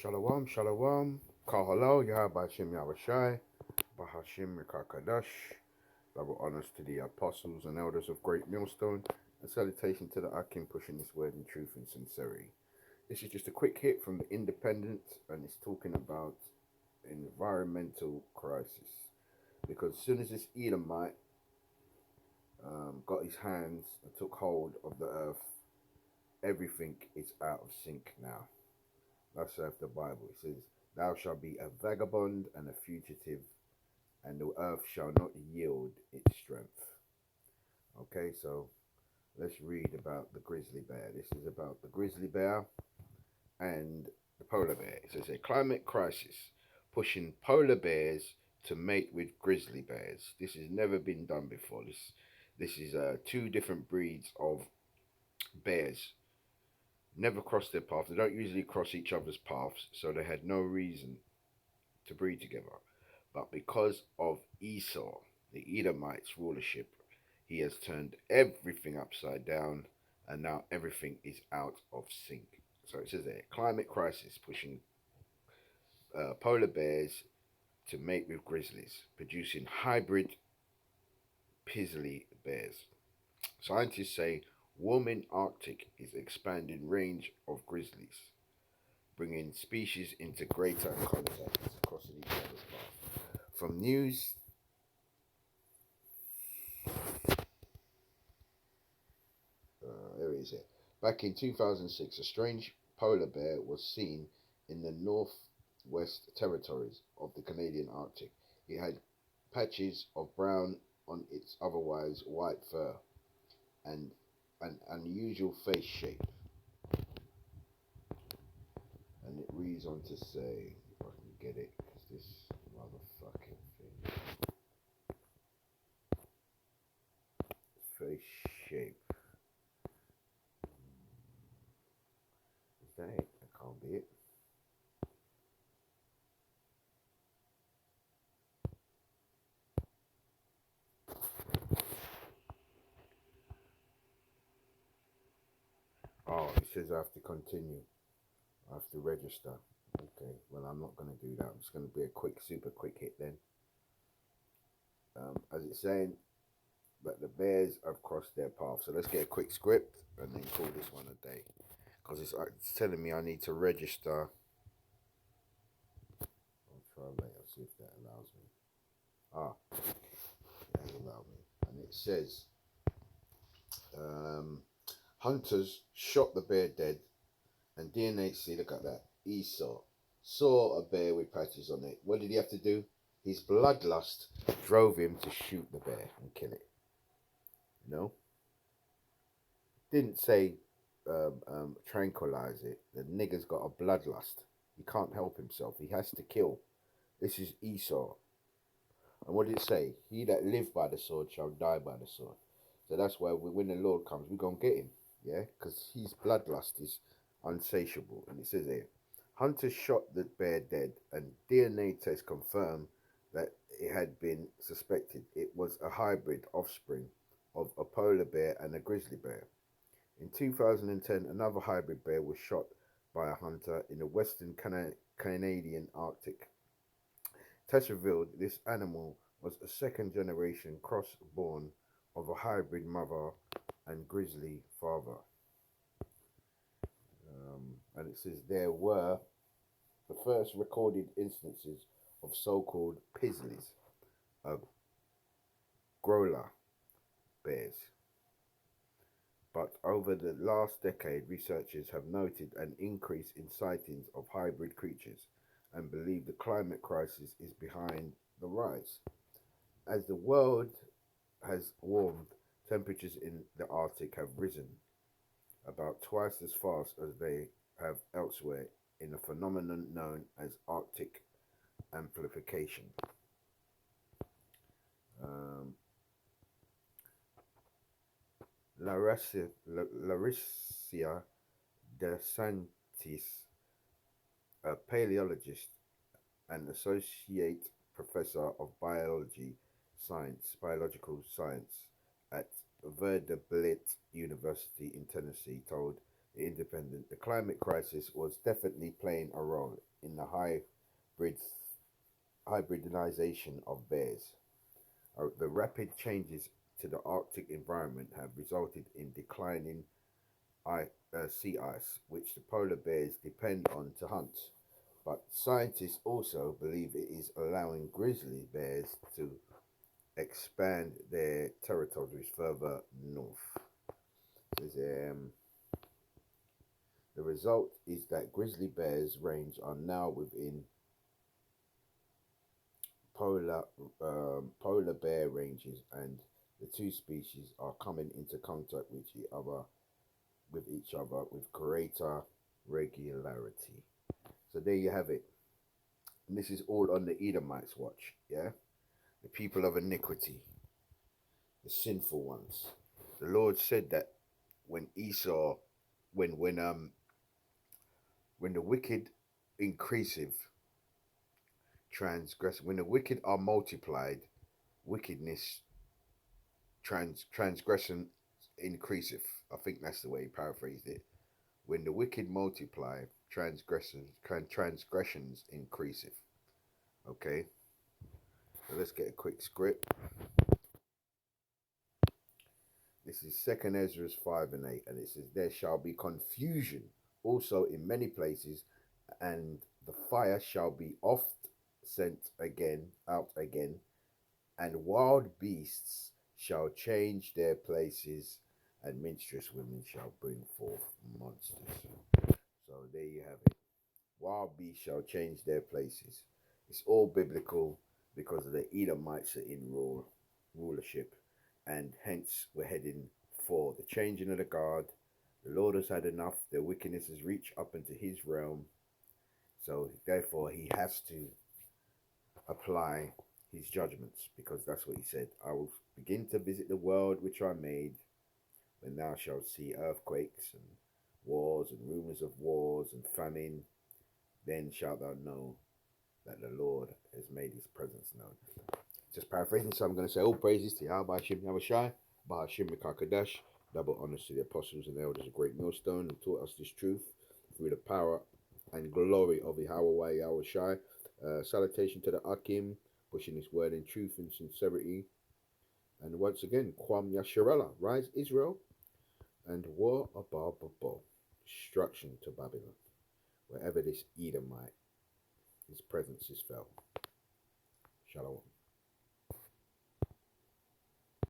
Shalom, shalom. Kahalo, Yahabashim Yahushai, Bahashim Mikakadash. Double honors to the apostles and elders of Great Millstone, and salutation to the Akim pushing this word in truth and sincerity. This is just a quick hit from the Independent, and it's talking about environmental crisis. Because as soon as this Edomite got his hands and took hold of the earth, everything is out of sync now. Thus saith the Bible. It says, "Thou shalt be a vagabond and a fugitive, and the earth shall not yield its strength." Okay, so let's read about the grizzly bear. This is about the grizzly bear and the polar bear. It says a climate crisis pushing polar bears to mate with grizzly bears. This has never been done before. This is two different breeds of bears. Never cross their paths. They don't usually cross each other's paths, so they had no reason to breed together. But because of Esau, the Edomites' rulership, he has turned everything upside down, and now everything is out of sync. So it says there, climate crisis pushing polar bears to mate with grizzlies, producing hybrid grizzly bears. Scientists say warming Arctic is expanding range of grizzlies, bringing species into greater contact across each other's path. From news, there is it. Back in 2006, a strange polar bear was seen in the northwest territories of the Canadian Arctic. It had patches of brown on its otherwise white fur and an unusual face shape. And it reads on to say, if I can get it, because this motherfucking thing. Face shape. Is that it? That can't be it. Oh, it says I have to continue. I have to register. Okay, well, I'm not going to do that. I'm just going to be a quick, super quick hit then. As it's saying that the bears have crossed their path. So let's get a quick script and then call this one a day. Because it's telling me I need to register. I'll try later, see if that allows me. That allows me. And it says, hunters shot the bear dead, and DNA, see, look at that, Esau saw a bear with patches on it. What did he have to do? His bloodlust drove him to shoot the bear and kill it. No, didn't say tranquilize it. The nigger's got a bloodlust. He can't help himself. He has to kill. This is Esau. And what did it say? He that live by the sword shall die by the sword. So that's why when the Lord comes, we're going to get him. Yeah? Because his bloodlust is unsatiable. And it says here, hunters shot the bear dead, and DNA tests confirmed that it had been suspected it was a hybrid offspring of a polar bear and a grizzly bear. In 2010, another hybrid bear was shot by a hunter in the western Canadian Arctic. Tests revealed this animal was a second generation cross born of a hybrid mother and grizzly father. And it says there were the first recorded instances of so-called pizzlies, growler bears. But over the last decade, researchers have noted an increase in sightings of hybrid creatures and believe the climate crisis is behind the rise. As the world has warmed, temperatures in the Arctic have risen about twice as fast as they have elsewhere in a phenomenon known as Arctic amplification. Larissa DeSantis, a paleologist and associate professor of biological science at Vanderbilt University in Tennessee, told independent. The climate crisis was definitely playing a role in the hybridization of bears. The rapid changes to the Arctic environment have resulted in declining sea ice, which the polar bears depend on to hunt. But scientists also believe it is allowing grizzly bears to expand their territories further north. The result is that grizzly bears' range are now within polar polar bear ranges, and the two species are coming into contact with each other with greater regularity. So there you have it. And this is all on the Edomites' watch, yeah? The people of iniquity, the sinful ones. The Lord said that when Esau, when the wicked increaseth, when the wicked are multiplied, wickedness transgression increaseth. I think that's the way he paraphrased it. When the wicked multiply, transgressions increaseth. Okay, so let's get a quick script. This is Second Ezra 5:8, and it says, "There shall be confusion also in many places, and the fire shall be oft sent again out again, and wild beasts shall change their places, and minstrous women shall bring forth monsters." So there you have it. Wild beasts shall change their places. It's all biblical because the Edomites are in rulership, and hence we're heading for the changing of the guard. The Lord has had enough. Their wickedness has reached up into his realm. So therefore he has to apply his judgments, because that's what he said. I will begin to visit the world which I made, when thou shalt see earthquakes and wars and rumors of wars and famine. Then shalt thou know that the Lord has made his presence known. Just paraphrasing, so I'm going to say all praises to Yahweh Hashem Yahushai, Bahashim Mikakadash, double honors to the apostles and elders of Great Millstone who taught us this truth through the power and glory of Yahweh Yahushai. Salutation to the Akim, pushing his word in truth and sincerity. And once again, Kwam Yasharallah, rise Israel, and war above destruction to Babylon, wherever this Edomite, his presence is felt. Shalom.